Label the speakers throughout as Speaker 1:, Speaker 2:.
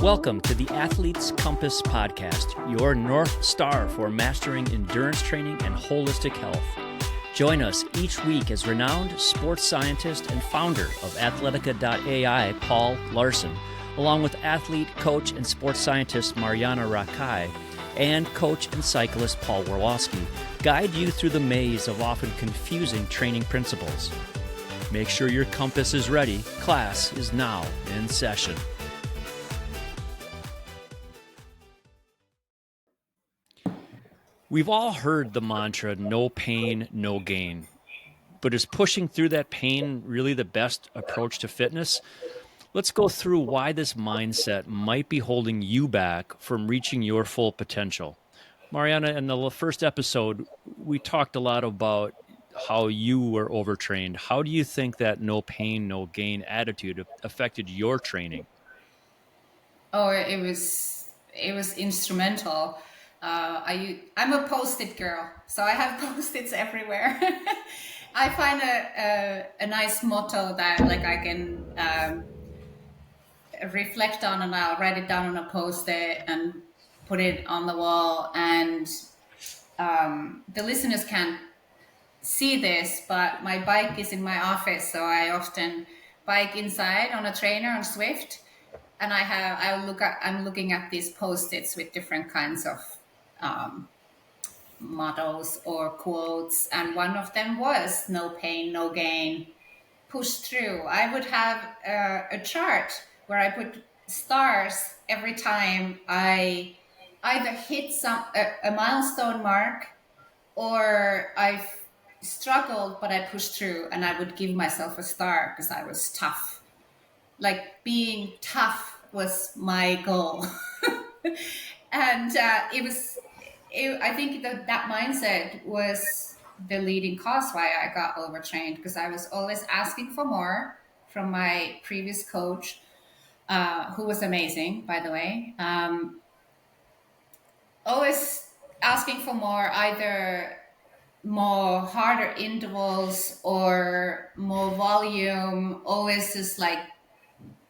Speaker 1: Welcome to the Athlete's Compass Podcast, your North Star for mastering endurance training and holistic health. Join us each week as renowned sports scientist and founder of Athletica.ai, Paul Laursen, along with athlete, coach, and sports scientist Marjaana Rakai, and coach and cyclist Paul Warlowski, guide you through the maze of often confusing training principles. Make sure your compass is ready. Class is now in session. We've all heard the mantra, no pain, no gain. But is pushing through that pain really the best approach to fitness? Let's go through why this mindset might be holding you back from reaching your full potential. Marjaana, in the first episode, we talked a lot about how you were overtrained. How do you think that no pain, no gain attitude affected your training?
Speaker 2: Oh, it was instrumental. I'm a Post-it girl, so I have Post-its everywhere. I find a nice motto that I can reflect on, and I'll write it down on a Post-it and put it on the wall. And the listeners can't see this, but my bike is in my office, so I often bike inside on a trainer on Swift. And I'm looking at these Post-its with different kinds of mottos or quotes, and one of them was no pain, no gain, push through. I would have a chart where I put stars every time I either hit a milestone mark or I struggled, but I pushed through, and I would give myself a star because I was tough. Like being tough was my goal. And I think that mindset was the leading cause why I got overtrained, because I was always asking for more from my previous coach, who was amazing, by the way. Always asking for more, either more harder intervals or more volume, always just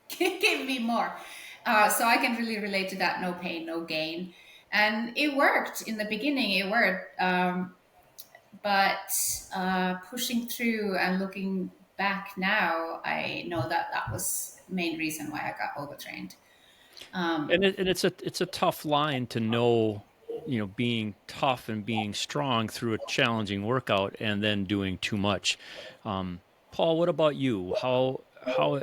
Speaker 2: give me more. So I can really relate to that no pain, no gain. And it worked in the beginning, it worked. But pushing through and looking back now, I know that was the main reason why I got overtrained.
Speaker 1: And it's a tough line to know, being tough and being strong through a challenging workout and then doing too much. Paul, what about you? How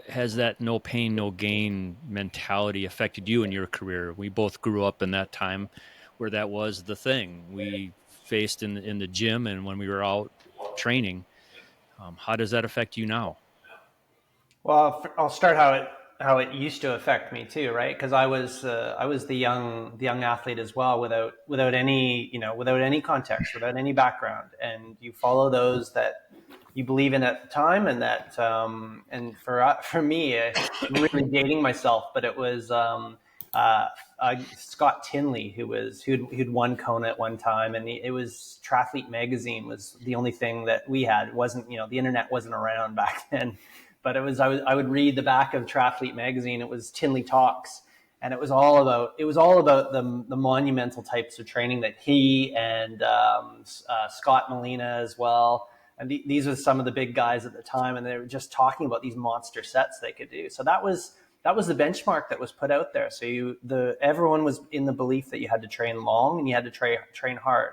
Speaker 1: has that no pain, no gain mentality affected you in your career? We both grew up in that time where that was the thing we faced in the gym and when we were out training. How does that affect you now?
Speaker 3: Well, I'll start how it used to affect me too, right? Because I was the young athlete as well, without any context, without any background, and you follow those that you believe in at the time, and that and for me, I'm really dating myself, but it was Scott Tinley who'd won Kona at one time, and it was Triathlete magazine was the only thing that we had. It wasn't, the internet wasn't around back then, but it was I would read the back of Triathlete magazine. It was Tinley Talks, and it was all about the monumental types of training that he and Scott Molina as well. And these were some of the big guys at the time, and they were just talking about these monster sets they could do. So that was the benchmark that was put out there. So everyone was in the belief that you had to train long and you had to train hard.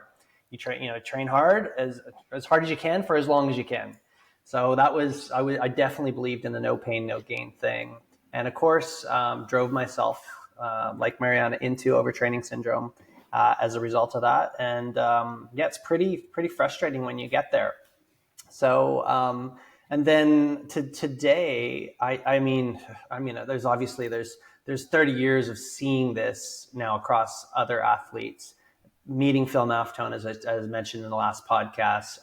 Speaker 3: You train hard as hard as you can for as long as you can. So that was I definitely believed in the no pain, no gain thing, and of course drove myself like Marjaana into overtraining syndrome as a result of that. And it's pretty frustrating when you get there. So, and then to today, I mean, there's 30 years of seeing this now across other athletes, meeting Phil Maffetone, as mentioned in the last podcast,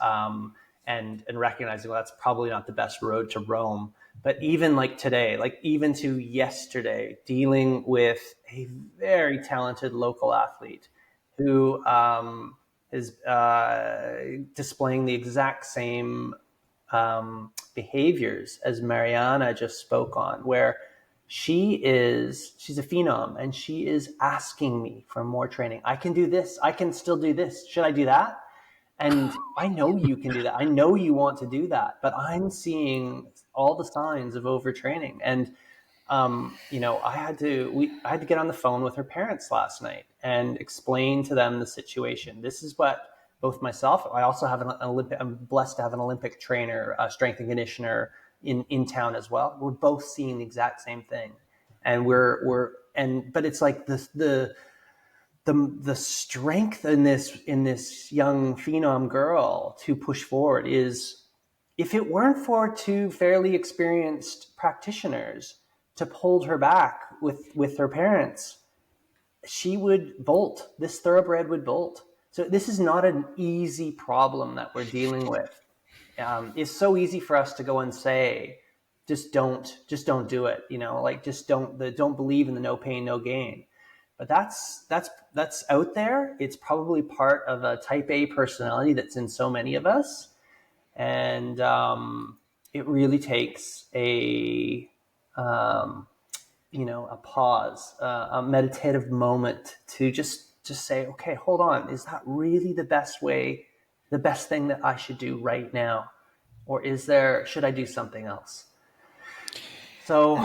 Speaker 3: and recognizing, well, that's probably not the best road to Rome. But even today, even to yesterday, dealing with a very talented local athlete who, is displaying the exact same behaviors as Marjaana just spoke on, where she's a phenom, and she is asking me for more training. I can do this. I can still do this. Should I do that? And I know you can do that. I know you want to do that, but I'm seeing all the signs of overtraining. And I had to get on the phone with her parents last night and explain to them the situation. This is what both myself, I also have I'm blessed to have an Olympic trainer, a strength and conditioner in town as well. We're both seeing the exact same thing. And but it's like the strength in this young phenom girl to push forward is, if it weren't for two fairly experienced practitioners to hold her back with her parents, she would bolt. This thoroughbred would bolt. So this is not an easy problem that we're dealing with. It's so easy for us to go and say, just don't do it. Just don't believe in the no pain, no gain. But that's out there. It's probably part of a type A personality that's in so many of us. And it really takes a pause, a meditative moment to just say, okay, hold on. Is that really the best thing that I should do right now? Or should I do something else? So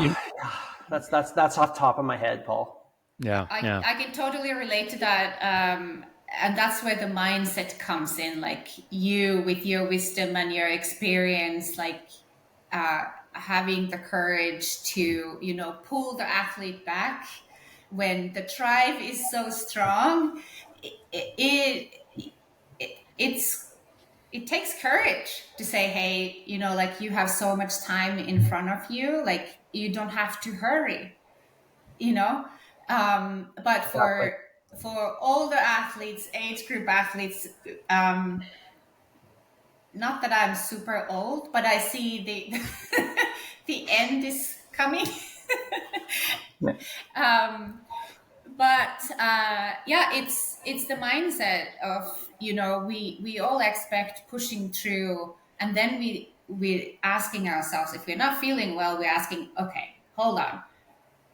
Speaker 3: that's off the top of my head, Paul.
Speaker 1: Yeah.
Speaker 2: I can totally relate to that. And that's where the mindset comes in, like you with your wisdom and your experience, like having the courage to, pull the athlete back when the drive is so strong. It takes courage to say, hey, like, you have so much time in front of you, like, you don't have to hurry, but for older athletes, age group athletes, not that I'm super old, but I see the end is coming. It's the mindset of, we all expect pushing through, and then we're asking ourselves, if we're not feeling well, we're asking, okay, hold on,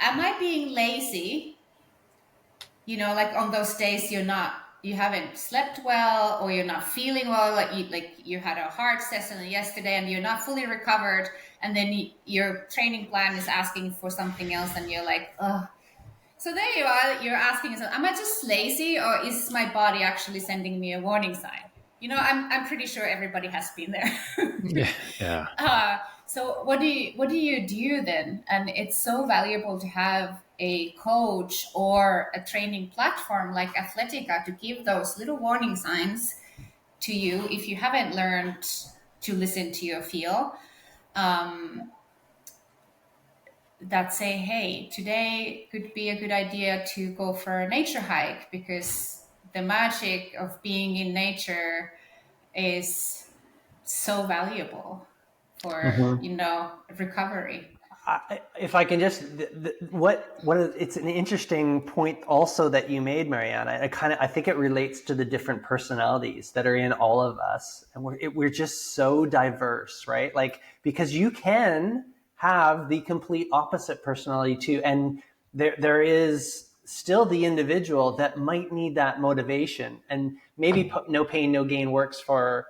Speaker 2: am I being lazy? Like on those days you haven't slept well, or you're not feeling well, like you had a hard session yesterday and you're not fully recovered, and then your training plan is asking for something else, and you're like, ugh. So there you are, you're asking yourself, am I just lazy, or is my body actually sending me a warning sign? I'm pretty sure everybody has been there.
Speaker 1: Yeah.
Speaker 2: So what do you do then? And it's so valuable to have a coach or a training platform like Athletica to give those little warning signs to you if you haven't learned to listen to your feel. That say, hey, today could be a good idea to go for a nature hike, because the magic of being in nature is so valuable for recovery.
Speaker 3: If I can just, it's an interesting point also that you made, Marjaana. I think it relates to the different personalities that are in all of us, and we're just so diverse, right? Like, because you can have the complete opposite personality too, and there is still the individual that might need that motivation, and maybe no pain, no gain works for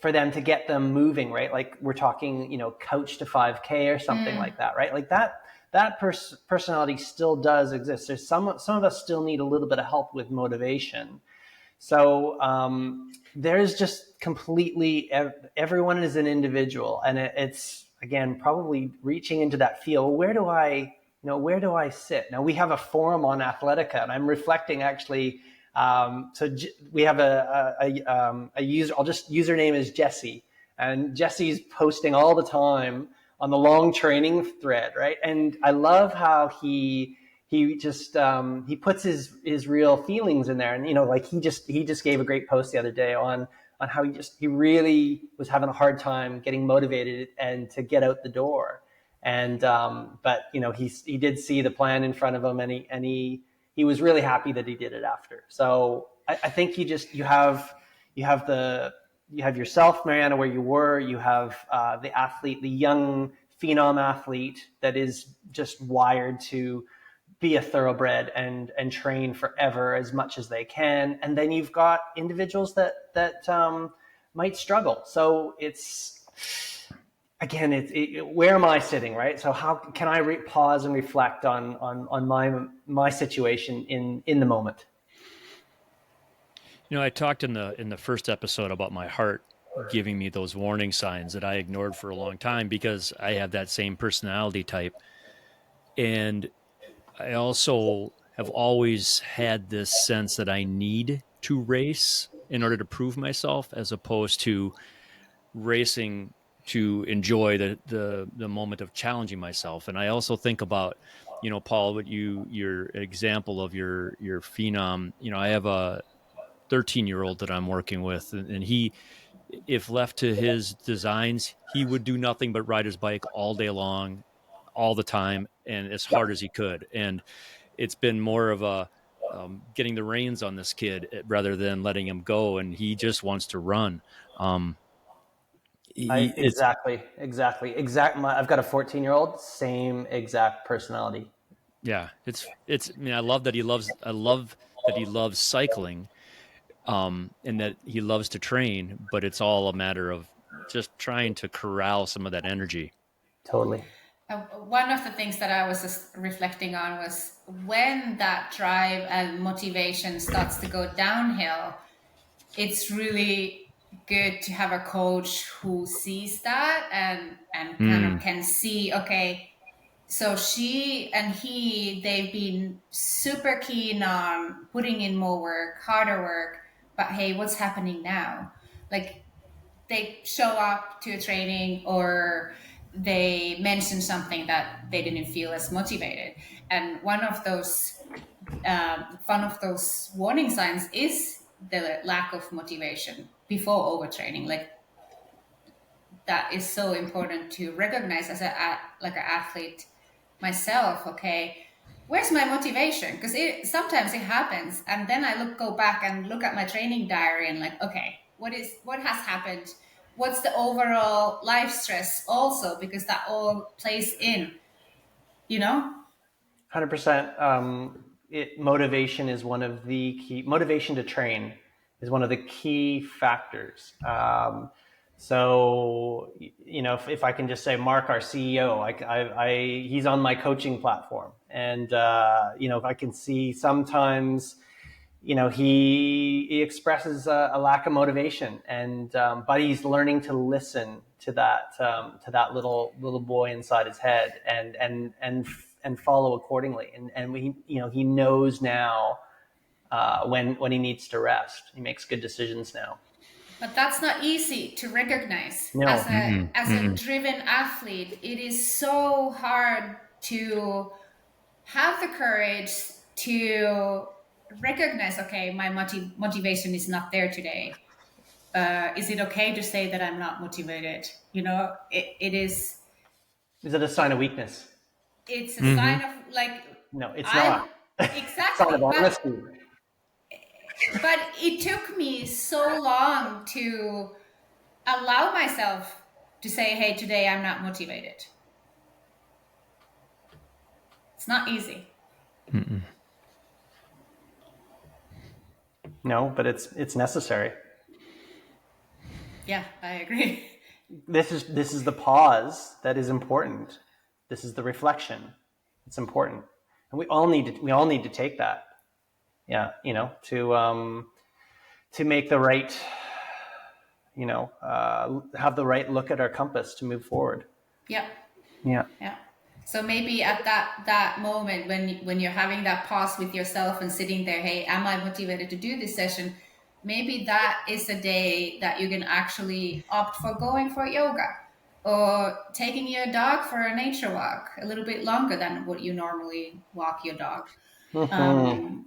Speaker 3: them to get them moving, right? Like we're talking, coach to 5K or something like that, right? Like that personality still does exist. There's some of us still need a little bit of help with motivation. So there's just completely, everyone is an individual, and it's, again, probably reaching into that feel. Where do I sit? Now we have a forum on Athletica, and I'm reflecting actually. So we have a user. Username is Jesse, and Jesse's posting all the time on the long training thread, right? And I love how he just he puts his real feelings in there, and like he just gave a great post the other day on how he really was having a hard time getting motivated and to get out the door, and but he did see the plan in front of him, and he was really happy that he did it after. So I think you have yourself, Marjaana, where you were. You have the athlete, the young phenom athlete that is just wired to be a thoroughbred and train forever as much as they can. And then you've got individuals that might struggle. So it's, again, where am I sitting, right? So how can I pause and reflect on my situation in the moment?
Speaker 1: I talked in the first episode about my heart giving me those warning signs that I ignored for a long time because I have that same personality type. And I also have always had this sense that I need to race in order to prove myself, as opposed to racing to enjoy the moment of challenging myself. And I also think about, Paul, your example of your phenom. I have a 13-year-old that I'm working with, and he, if left to his designs, he would do nothing but ride his bike all day long, all the time, and as hard as he could. And it's been more of a getting the reins on this kid rather than letting him go, and he just wants to run.
Speaker 3: Exactly. I've got a 14-year-old, same exact personality.
Speaker 1: Yeah, it's. I mean, I love that he loves cycling, and that he loves to train. But it's all a matter of just trying to corral some of that energy.
Speaker 3: Totally.
Speaker 2: One of the things that I was just reflecting on was when that drive and motivation starts to go downhill, it's really good to have a coach who sees that and kind of can see, okay, so she and he, they've been super keen on putting in more work, harder work, but hey, what's happening now? Like, they show up to a training or they mention something that they didn't feel as motivated. And one of those warning signs is the lack of motivation before overtraining. Like, that is so important to recognize as an athlete myself. Okay, where's my motivation? Because sometimes it happens, and then I go back and look at my training diary and like, okay, what has happened? What's the overall life stress also? Because that all plays in,
Speaker 3: 100%. Motivation is one of the key. Motivation to train is one of the key factors. So, if I can just say, Mark, our CEO, he's on my coaching platform, and if I can see sometimes, he expresses a lack of motivation, and but he's learning to listen to that little boy inside his head, and follow accordingly, and he knows now when he needs to rest. He makes good decisions now.
Speaker 2: But that's not easy to recognize.
Speaker 3: No.
Speaker 2: As a driven athlete, it is so hard to have the courage to recognize, okay, my motivation is not there today. Is it okay to say that I'm not motivated? It is.
Speaker 3: Is it a sign of weakness?
Speaker 2: It's a sign of
Speaker 3: No, it's not.
Speaker 2: Exactly.
Speaker 3: Sign of honesty.
Speaker 2: But it took me so long to allow myself to say, hey, today I'm not motivated. It's not easy.
Speaker 1: Mm-mm.
Speaker 3: No, but it's necessary.
Speaker 2: Yeah, I agree.
Speaker 3: This is the pause that is important. This is the reflection. It's important, and we all need to take that. Yeah, to make the right, have the right look at our compass to move forward.
Speaker 2: Yeah.
Speaker 3: Yeah.
Speaker 2: Yeah. So maybe at that moment when you're having that pause with yourself and sitting there, hey, am I motivated to do this session? Maybe that is a day that you can actually opt for going for yoga or taking your dog for a nature walk a little bit longer than what you normally walk your dog. It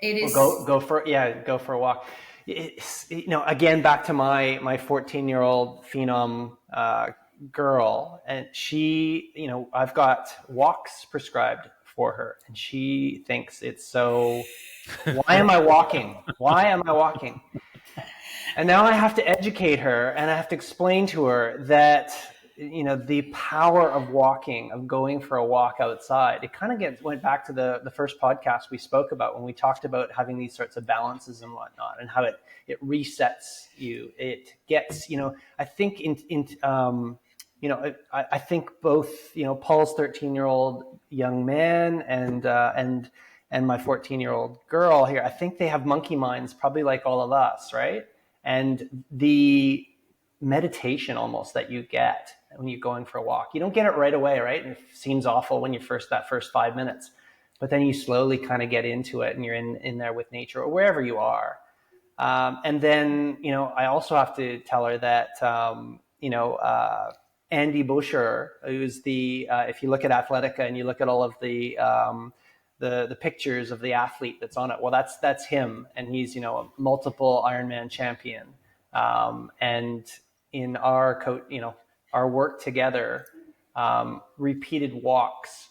Speaker 2: is
Speaker 3: go for a walk. Again, back to my 14-year-old phenom girl, and she, I've got walks prescribed for her, and she thinks it's so. Why am I walking? And now I have to educate her, and I have to explain to her that the power of walking, of going for a walk outside. It kind of went back to the first podcast we spoke about when we talked about having these sorts of balances and whatnot, and how it resets you. It gets, I think I think both, Paul's 13-year-old young man and my 14-year-old girl here, I think they have monkey minds, probably like all of us, right? And the meditation almost that you get when you're going for a walk, you don't get it right away, right? And it seems awful when that first 5 minutes, but then you slowly kind of get into it, and you're in there with nature or wherever you are. And then, I also have to tell her that, Andy Buscher, who's if you look at Athletica and you look at all of the pictures of the athlete that's on it, well, that's him, and he's, a multiple Ironman champion. And in our our work together, repeated walks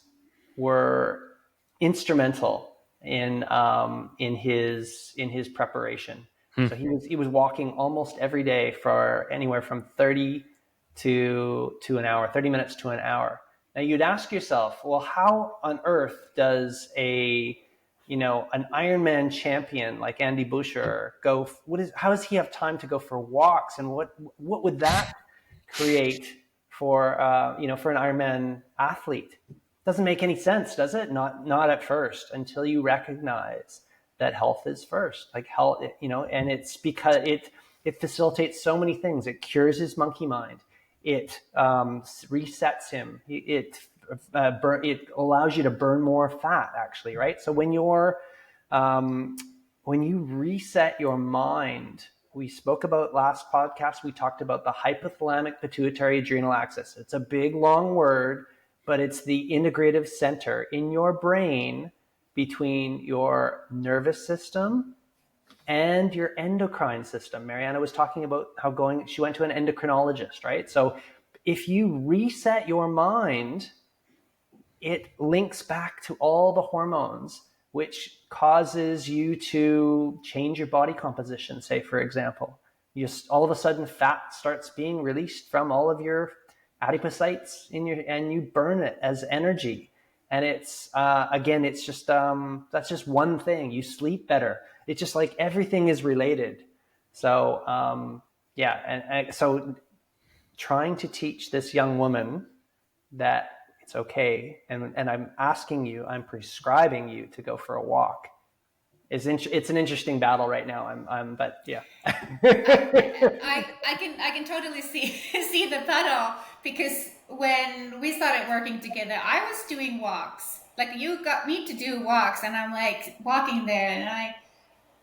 Speaker 3: were instrumental in his preparation. So he was walking almost every day for anywhere from 30 to an hour, 30 minutes to an hour. Now you'd ask yourself, well, how on earth does an Ironman champion like Andy Buscher how does he have time to go for walks, and what would that create for an Ironman athlete? Doesn't make any sense, does it? Not at first, until you recognize that health is first. Like health, and it's because it facilitates so many things. It cures his monkey mind. It resets him. It allows you to burn more fat, actually, right? So when you reset your mind, we spoke about last podcast, we talked about the hypothalamic pituitary adrenal axis. It's a big, long word, but it's the integrative center in your brain between your nervous system and your endocrine system. Marjaana was talking about how she went to an endocrinologist, right? So if you reset your mind, it links back to all the hormones, which causes you to change your body composition. Say, for example, all of a sudden fat starts being released from all of your adipocytes and you burn it as energy. And it's it's just that's just one thing. You sleep better. It's just like everything is related. So and so trying to teach this young woman that it's okay, and I'm prescribing you to go for a walk. It's an interesting battle right now. But yeah.
Speaker 2: I can totally see the battle, because when we started working together, I was doing walks. Like, you got me to do walks, and I'm like walking there, and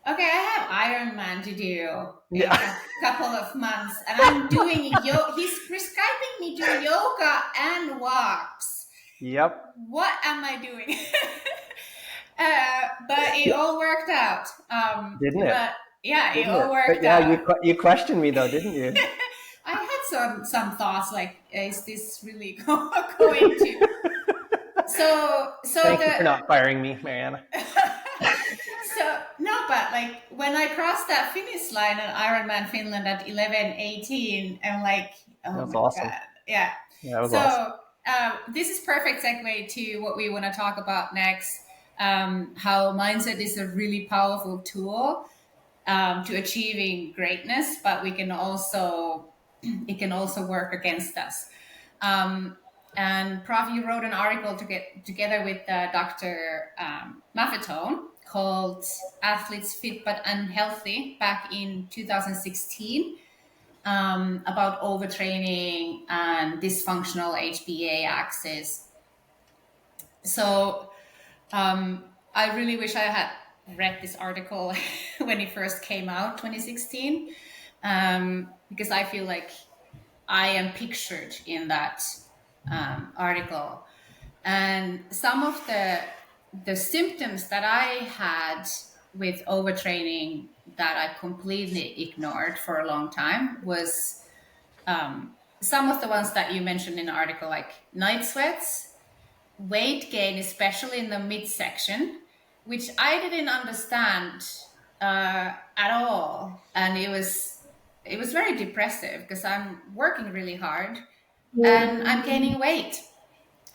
Speaker 2: okay, I have Ironman to do in a couple of months, and I'm doing he's prescribing me to yoga and walks.
Speaker 3: Yep.
Speaker 2: What am I doing? But it all worked out.
Speaker 3: Didn't it?
Speaker 2: Yeah, it all worked out.
Speaker 3: Yeah, you questioned me though, didn't you?
Speaker 2: I had some thoughts like, is this really going to? So
Speaker 3: thank you for not firing me, Marjaana.
Speaker 2: So no, but like when I crossed that finish line at Ironman Finland at 11:18, I'm like, oh
Speaker 3: that was
Speaker 2: my
Speaker 3: awesome.
Speaker 2: God, yeah.
Speaker 3: That was awesome.
Speaker 2: This is perfect segue to what we want to talk about next. How mindset is a really powerful tool to achieving greatness, but it can also work against us. And Prof, you wrote an article together with Dr. Maffetone called "Athletes Fit but Unhealthy" back in 2016 about overtraining and dysfunctional HPA axis. So I really wish I had read this article when it first came out, 2016, because I feel like I am pictured in that article. And some of the symptoms that I had with overtraining that I completely ignored for a long time was some of the ones that you mentioned in the article, like night sweats, weight gain, especially in the midsection, which I didn't understand at all. And it was very depressive because I'm working really hard and I'm gaining weight.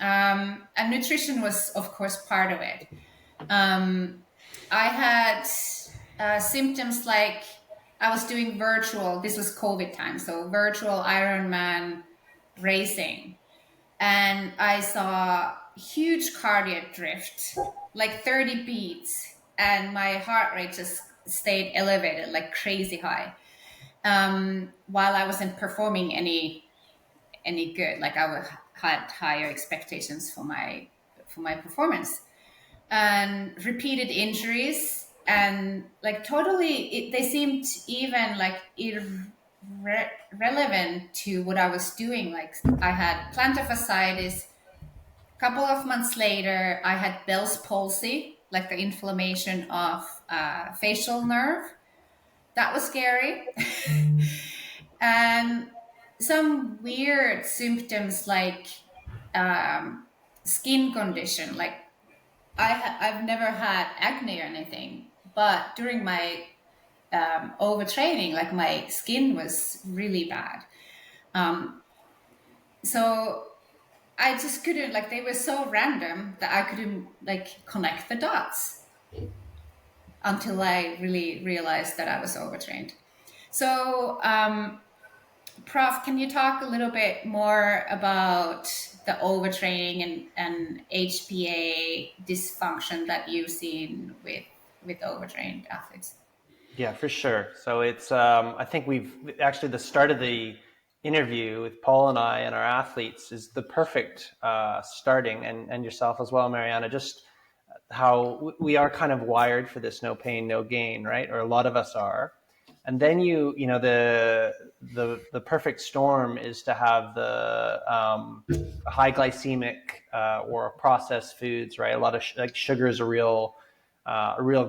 Speaker 2: And nutrition was, of course, part of it. I had symptoms like I was doing virtual, this was COVID time, so virtual Ironman racing. And I saw huge cardiac drift, like 30 beats, and my heart rate just stayed elevated, like crazy high. While I wasn't performing any good, like had higher expectations for my performance, and repeated injuries, and like totally they seemed even like irrelevant to what I was doing. Like I had plantar fasciitis. A couple of months later, I had Bell's palsy, like the inflammation of facial nerve. That was scary. And some weird symptoms like skin condition. Like I've never had acne or anything, but during my overtraining, like my skin was really bad. So I just couldn't, like, they were so random that I couldn't like connect the dots until I really realized that I was overtrained. So, Prof, can you talk a little bit more about the overtraining and HPA dysfunction that you've seen with overtrained athletes?
Speaker 3: Yeah, for sure. So it's, I think we've actually, the start of the interview with Paul and I and our athletes is the perfect starting, and yourself as well, Marjaana, just how we are kind of wired for this no pain, no gain, right? Or a lot of us are. And then you know, the perfect storm is to have the high glycemic or processed foods, right? A lot of like sugar is a real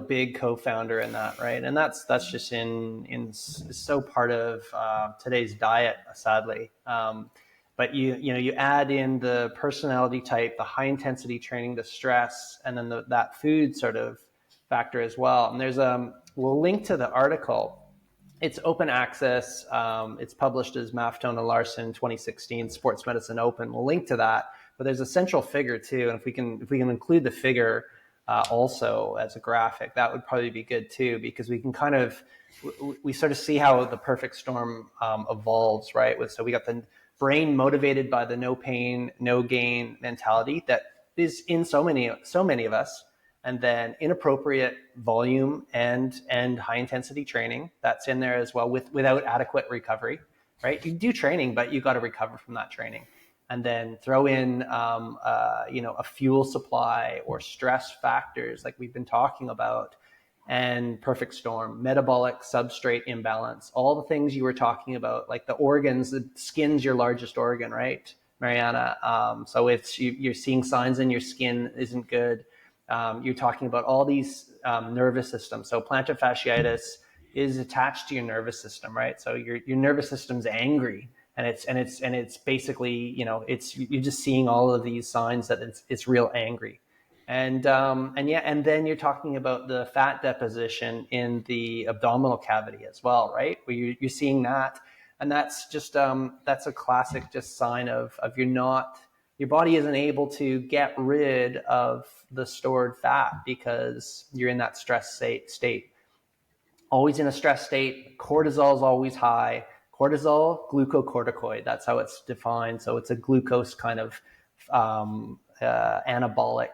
Speaker 3: big co-founder in that, right? And that's just in so part of today's diet, sadly. But you know, you add in the personality type, the high intensity training, the stress, and then that food sort of factor as well. And there's we'll link to the article. It's open access. It's published as Maftone and Laursen 2016 Sports Medicine Open. We'll link to that. But there's a central figure too, and if we can include the figure also as a graphic, that would probably be good too, because we can kind of we sort of see how the perfect storm evolves, right? So we got the brain motivated by the no pain, no gain mentality that is in so many of us, and then inappropriate volume and high intensity training that's in there as well without adequate recovery, right? You do training, but you got to recover from that training. And then throw in, you know, a fuel supply or stress factors like we've been talking about, and perfect storm, metabolic substrate imbalance, all the things you were talking about, like the organs. The skin's your largest organ, right, Marjaana? So it's you're seeing signs in your skin isn't good. You're talking about all these nervous systems. So plantar fasciitis is attached to your nervous system, right? So your nervous system's angry, and it's basically, you know, you're just seeing all of these signs that it's real angry. And yeah, and then you're talking about the fat deposition in the abdominal cavity as well, right? Where you're seeing that, and that's just that's a classic just sign of your body isn't able to get rid of the stored fat because you're in that stress state. Always in a stress state. Cortisol is always high. Cortisol, glucocorticoid. That's how it's defined. So it's a glucose kind of anabolic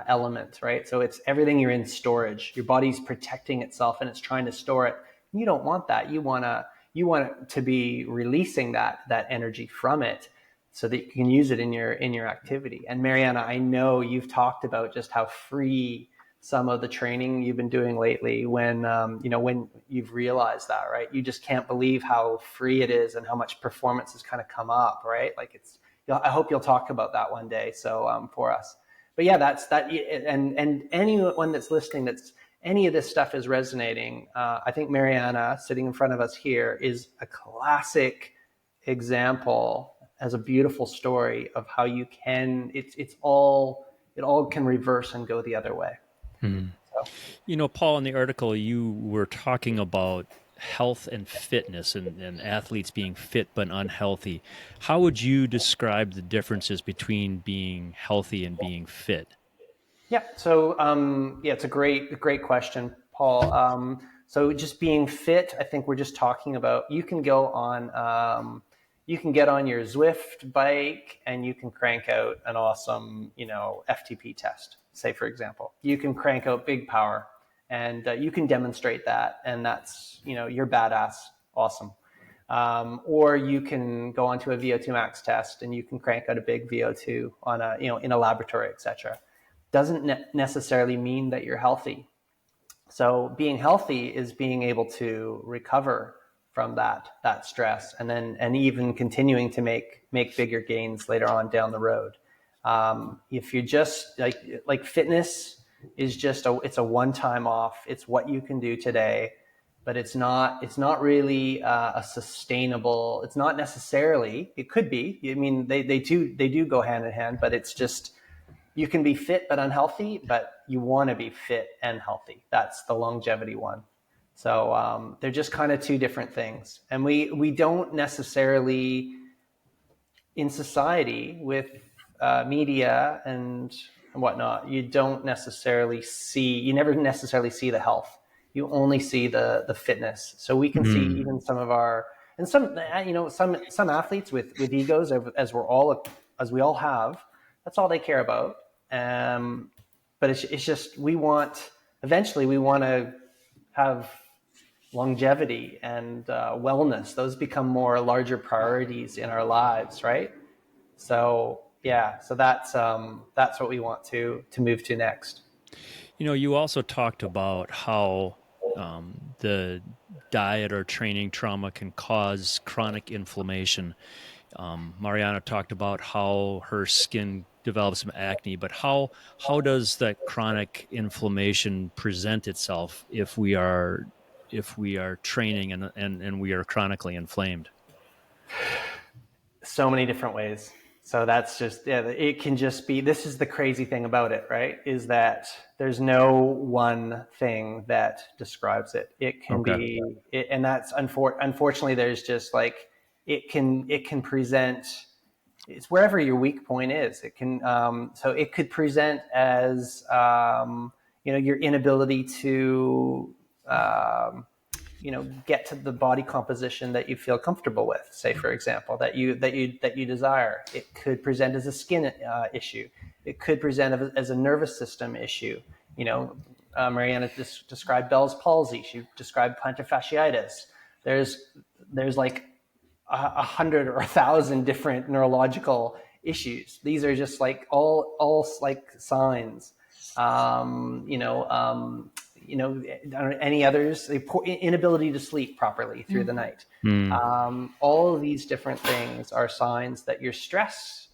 Speaker 3: element, right? So it's everything you're in storage. Your body's protecting itself and it's trying to store it. You don't want that. You want it to be releasing that energy from it, so that you can use it in your activity. And Marjaana, I know you've talked about just how free some of the training you've been doing lately, when you know, when you've realized that, right? You just can't believe how free it is and how much performance has kind of come up, right? Like it's, I hope you'll talk about that one day. So for us, but yeah, that's that. And anyone that's listening, that's any of this stuff is resonating. I think Marjaana sitting in front of us here is a classic example, as a beautiful story of how you can, it all can reverse and go the other way.
Speaker 1: You know, Paul, in the article, you were talking about health and fitness and athletes being fit but unhealthy. How would you describe the differences between being healthy and being fit?
Speaker 3: Yeah. So, it's a great question, Paul. So just being fit, I think we're just talking about, you can you can get on your Zwift bike and you can crank out an awesome, FTP test, say, for example. You can crank out big power and you can demonstrate that. And that's, you're badass. Awesome. Or you can go onto a VO2 max test and you can crank out a big VO2 on in a laboratory, etc. Doesn't necessarily mean that you're healthy. So being healthy is being able to recover from that stress, and even continuing to make bigger gains later on down the road. If you're just like fitness is just it's a one-time off. It's what you can do today, but it's not really a sustainable. It's not necessarily. It could be. I mean, they do go hand in hand, but it's just. You can be fit but unhealthy, but you want to be fit and healthy. That's the longevity one. So they're just kind of two different things. And we don't necessarily, in society with media and whatnot, you never necessarily see the health. You only see the fitness. So we can see even some of our, and some athletes with egos, as we all have. That's all they care about. But it's just, eventually we want to have longevity and wellness. Those become more larger priorities in our lives, right? So that's what we want to move to next.
Speaker 1: You also talked about how the diet or training trauma can cause chronic inflammation. Marjaana talked about how her skin develops some acne, but how does that chronic inflammation present itself if we are training and we are chronically inflamed?
Speaker 3: So many different ways. So that's just, it can just be, this is the crazy thing about it, right? Is that there's no one thing that describes it. It can be, and that's unfortunately, there's just like, it can present, it's wherever your weak point is. It can, so it could present as, your inability to, get to the body composition that you feel comfortable with, say, for example, that you desire. It could present as a skin issue. It could present as a nervous system issue. Marjaana described Bell's palsy. She described plantar fasciitis. There's like 100 or 1,000 different neurological issues. These are just like all like signs. Any others, inability to sleep properly through the night. All of these different things are signs that your stress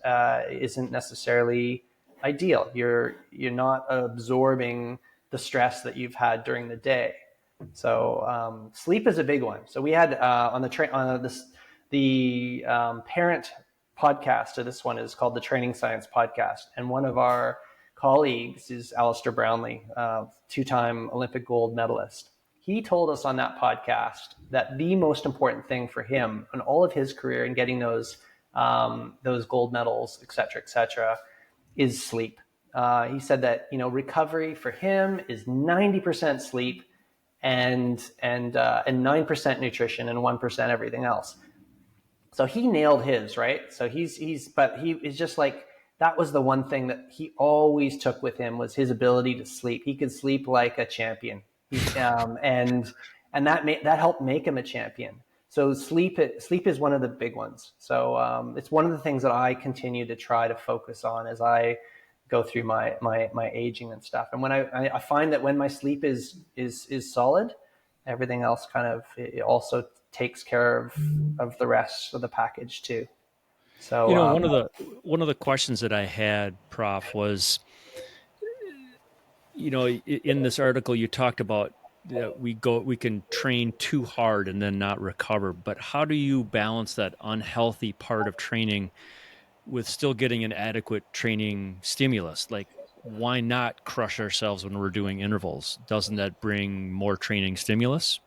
Speaker 3: isn't necessarily ideal. You're not absorbing the stress that you've had during the day. So sleep is a big one. So we had the parent podcast to this one is called the Training Science Podcast, and one of our colleagues is Alistair Brownlee, two-time Olympic gold medalist. He told us on that podcast that the most important thing for him in all of his career in getting those gold medals, et cetera, is sleep. He said that recovery for him is 90% sleep and 9% nutrition and 1% everything else. So he nailed his, right? So he is just like, that was the one thing that he always took with him, was his ability to sleep. He could sleep like a champion, and that helped make him a champion. So sleep is one of the big ones. So it's one of the things that I continue to try to focus on as I go through my aging and stuff. And when I find that when my sleep is solid, everything else kind of, it also takes care of the rest of the package too. So
Speaker 1: one of the questions that I had, Prof, was, in this article you talked about that we can train too hard and then not recover. But how do you balance that unhealthy part of training with still getting an adequate training stimulus? Like, why not crush ourselves when we're doing intervals? Doesn't that bring more training stimulus?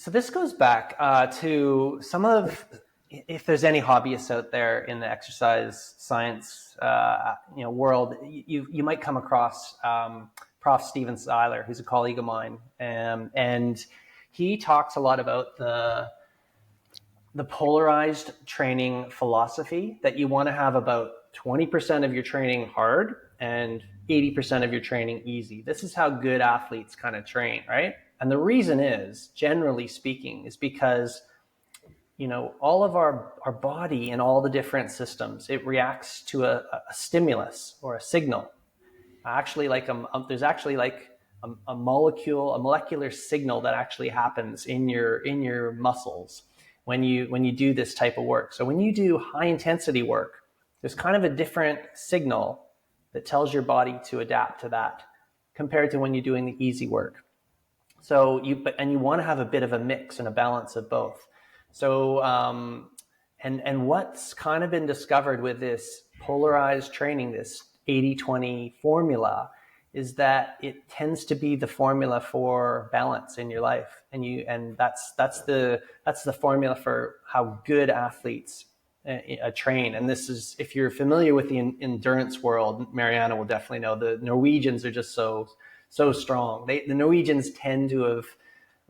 Speaker 3: So this goes back to some of, if there's any hobbyists out there in the exercise science world, you might come across Prof. Steven Seiler, who's a colleague of mine, and he talks a lot about the polarized training philosophy, that you want to have about 20% of your training hard and 80% of your training easy. This is how good athletes kind of train, right? And the reason is, generally speaking, is because, all of our body and all the different systems, it reacts to a stimulus or a signal. Actually, there's actually like a molecular signal that actually happens in your muscles when you do this type of work. So when you do high intensity work, there's kind of a different signal that tells your body to adapt to that compared to when you're doing the easy work. So you want to have a bit of a mix and a balance of both. So and what's kind of been discovered with this polarized training, this 80-20 formula, is that it tends to be the formula for balance in your life, and that's the formula for how good athletes train. And this is, if you're familiar with the endurance world, Marjaana will definitely know, the Norwegians are just so strong. The Norwegians tend to have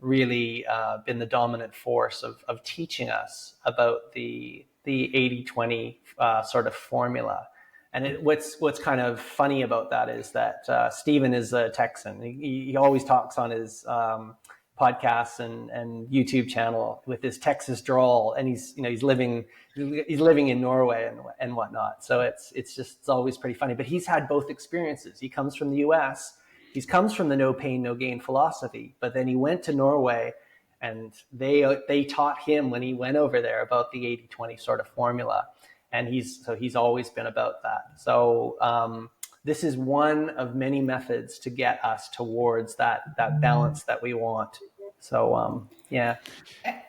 Speaker 3: really been the dominant force of teaching us about the 80-20 sort of formula. And what's kind of funny about that is that Steven is a Texan. He always talks on his podcasts and YouTube channel with his Texas drawl, and he's living in Norway and whatnot. So it's always pretty funny. But he's had both experiences. He comes from the U.S. He comes from the no pain, no gain philosophy, but then he went to Norway, and they taught him when he went over there about the 80-20 sort of formula. And he's always been about that. So this is one of many methods to get us towards that balance that we want. So yeah.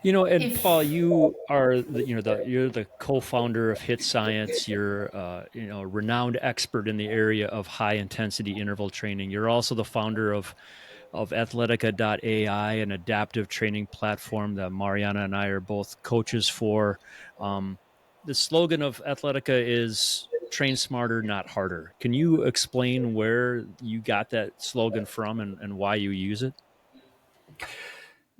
Speaker 1: And Paul, you are you're the co-founder of Hit Science. You're a renowned expert in the area of high intensity interval training. You're also the founder of Athletica.ai, an adaptive training platform that Marjaana and I are both coaches for. The slogan of Athletica is train smarter, not harder. Can you explain where you got that slogan from and why you use it?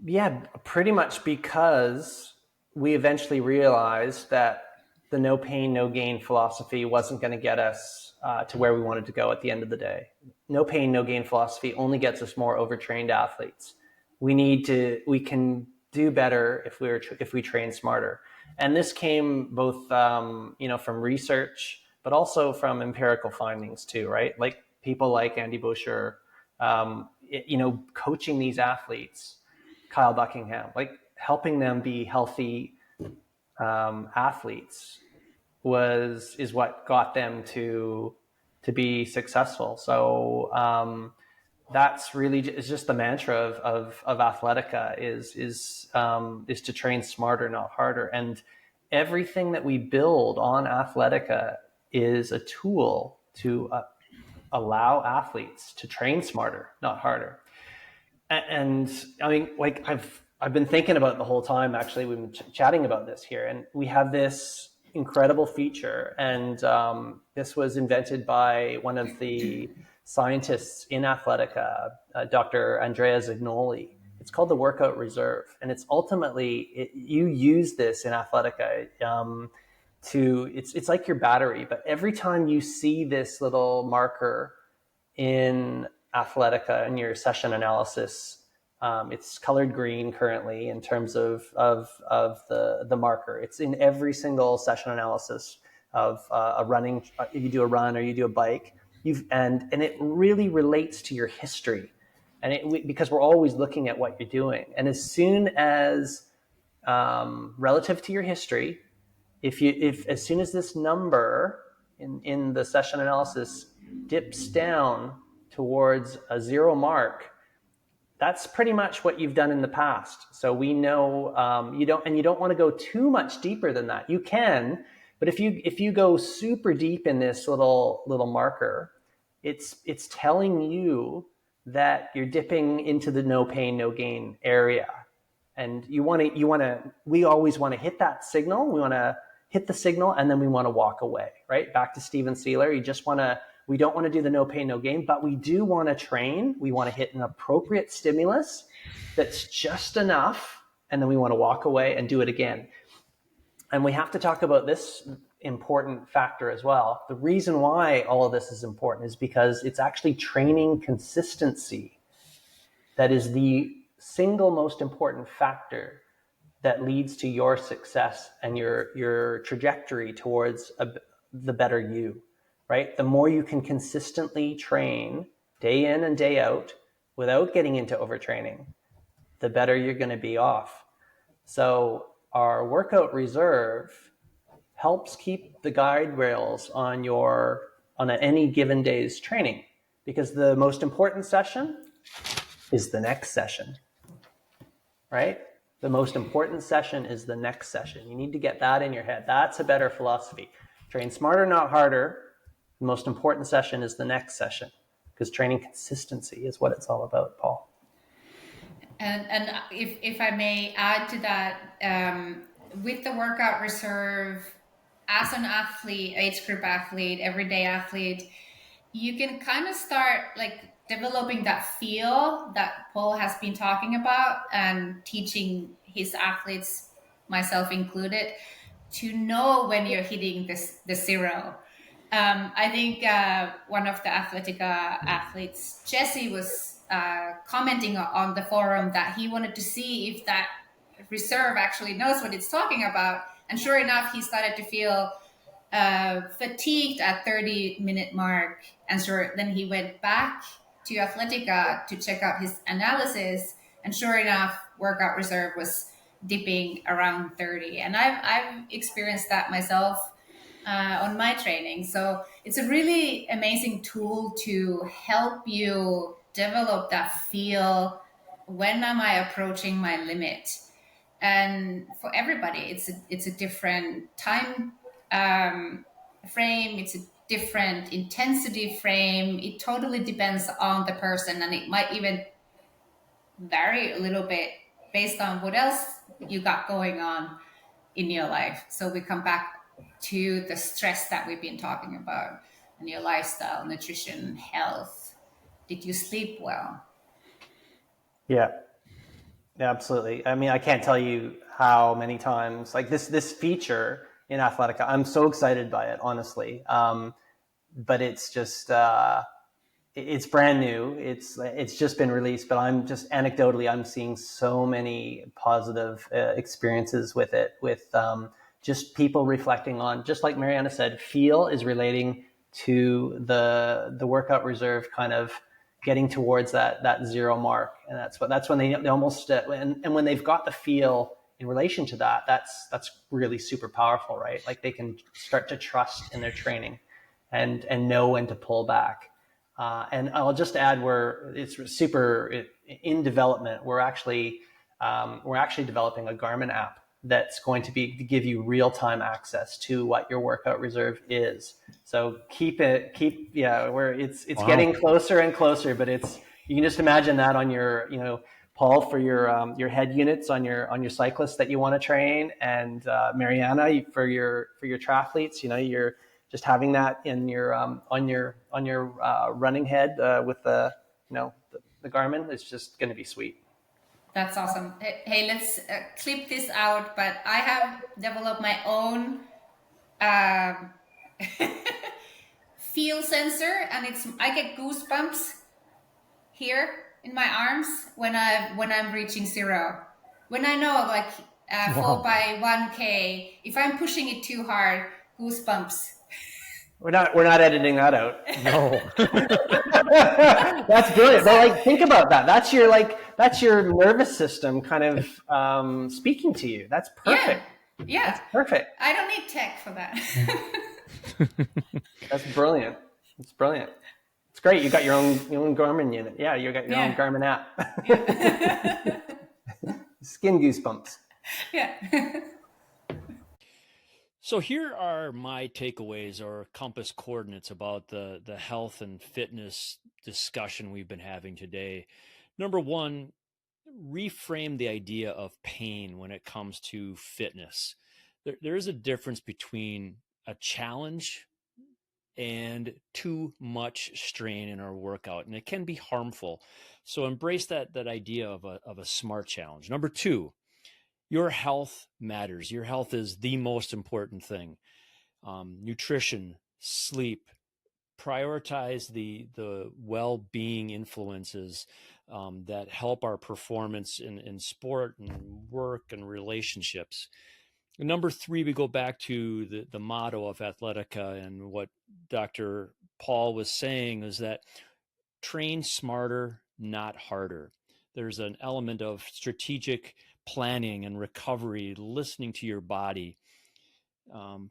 Speaker 3: Yeah, pretty much because we eventually realized that the no pain, no gain philosophy wasn't going to get us to where we wanted to go at the end of the day. No pain, no gain philosophy only gets us more overtrained athletes. We can do better if we train smarter. And this came both, from research, but also from empirical findings too, right? Like people like Andy Boucher, coaching these athletes, Kyle Buckingham, like helping them be healthy athletes is what got them to be successful. So that's really is just the mantra of Athletica is to train smarter, not harder. And everything that we build on Athletica is a tool to allow athletes to train smarter, not harder. And I mean, like I've been thinking about it the whole time. Actually, we've been chatting about this here, and we have this incredible feature, and this was invented by one of the scientists in Athletica, Dr. Andrea Zignoli. It's called the Workout Reserve, and it's ultimately you use this in Athletica it's like your battery. But every time you see this little marker in Athletica in your session analysis, it's colored green currently in terms of the marker. It's in every single session analysis of a running. You do a run or you do a bike. And it really relates to your history, and because we're always looking at what you're doing. And as soon as relative to your history, if as soon as this number in the session analysis dips down towards a zero mark, that's pretty much what you've done in the past. So we know you don't want to go too much deeper than that. You can, but if you go super deep in this little marker, it's telling you that you're dipping into the no pain, no gain area. And we always want to hit that signal. We want to hit the signal, and then we want to walk away, right? Back to Steven Sealer. We don't want to do the no pain, no gain, but we do want to train. We want to hit an appropriate stimulus that's just enough, and then we want to walk away and do it again. And we have to talk about this important factor as well. The reason why all of this is important is because it's actually training consistency that is the single most important factor that leads to your success and your trajectory towards the better you, right? The more you can consistently train day in and day out without getting into overtraining, the better you're going to be off. So our workout reserve helps keep the guide rails on any given day's training, because the most important session is the next session, right? The most important session is the next session. You need to get that in your head. That's a better philosophy. Train smarter, not harder. The most important session is the next session, because training consistency is what it's all about, Paul.
Speaker 2: And if I may add to that, with the workout reserve, as an athlete, age group athlete, everyday athlete, you can kind of start like developing that feel that Paul has been talking about and teaching his athletes, myself included, to know when you're hitting the zero. I think one of the Athletica athletes, Jesse, was commenting on the forum that he wanted to see if that reserve actually knows what it's talking about. And sure enough, he started to feel fatigued at 30-minute mark. And then he went back to Athletica to check out his analysis. And sure enough, workout reserve was dipping around 30. And I've experienced that myself on my training. So it's a really amazing tool to help you develop that feel. When am I approaching my limit? And for everybody, it's a different time frame. It's a different intensity frame. It totally depends on the person, and it might even vary a little bit based on what else you got going on in your life. So we come back to the stress that we've been talking about, and your lifestyle, nutrition, health. Did you sleep well?
Speaker 3: Yeah, absolutely. I mean, I can't tell you how many times, like this feature in Athletica, I'm so excited by it, honestly. But it's just, it's brand new. It's just been released, but I'm just anecdotally, I'm seeing so many positive experiences with it, with just people reflecting on, just like Marjaana said, feel is relating to the workout reserve kind of getting towards that zero mark. And that's when they almost, and when they've got the feel in relation to that, that's really super powerful, right? Like they can start to trust in their training and know when to pull back. And I'll just add, it's super in development. We're actually developing a Garmin app that's going to give you real-time access to what your workout reserve is. So it's wow. Getting closer and closer, but you can just imagine that on your, Paul, for your head units on your cyclists that you want to train, and Marjaana for your triathletes, you're just having that in your on your running head with the Garmin. It's just going to be sweet.
Speaker 2: That's awesome. Hey, let's clip this out. But I have developed my own feel sensor, and I get goosebumps here in my arms when I'm reaching zero. When I know, like 4 by 1K, if I'm pushing it too hard, goosebumps.
Speaker 3: We're not editing that out.
Speaker 1: No.
Speaker 3: That's brilliant. But like, think about that. That's your nervous system kind of speaking to you. That's perfect.
Speaker 2: Yeah.
Speaker 3: That's perfect.
Speaker 2: I don't need tech for that.
Speaker 3: That's brilliant. It's brilliant. It's great. You got your own Garmin unit. Yeah, you got your own Garmin app. Yeah. Skin goosebumps.
Speaker 2: Yeah.
Speaker 1: So here are my takeaways or compass coordinates about the health and fitness discussion we've been having today. Number one, reframe the idea of pain when it comes to fitness. There is a difference between a challenge and too much strain in our workout, and it can be harmful. So embrace that idea of a smart challenge. Number 2, your health matters. Your health is the most important thing. Nutrition, sleep, prioritize the well-being influences that help our performance in sport and work and relationships. And number 3, we go back to the motto of Athletica, and what Dr. Paul was saying is that train smarter, not harder. There's an element of strategic planning and recovery, listening to your body.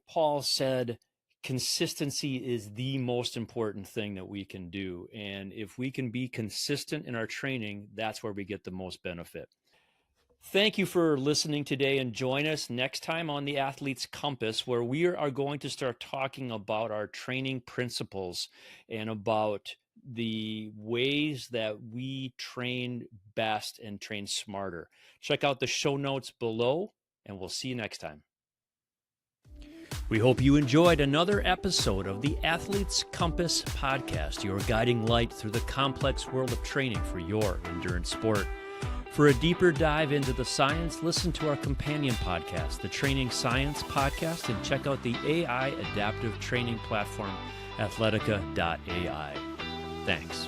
Speaker 1: Paul said, consistency is the most important thing that we can do. And if we can be consistent in our training, that's where we get the most benefit. Thank you for listening today, and join us next time on the Athlete's Compass, where we are going to start talking about our training principles and about the ways that we train best and train smarter. Check out the show notes below, and we'll see you next time. We hope you enjoyed another episode of the Athlete's Compass podcast, your guiding light through the complex world of training for your endurance sport. For a deeper dive into the science, listen to our companion podcast, the Training Science Podcast, and check out the AI adaptive training platform, Athletica.ai. Thanks.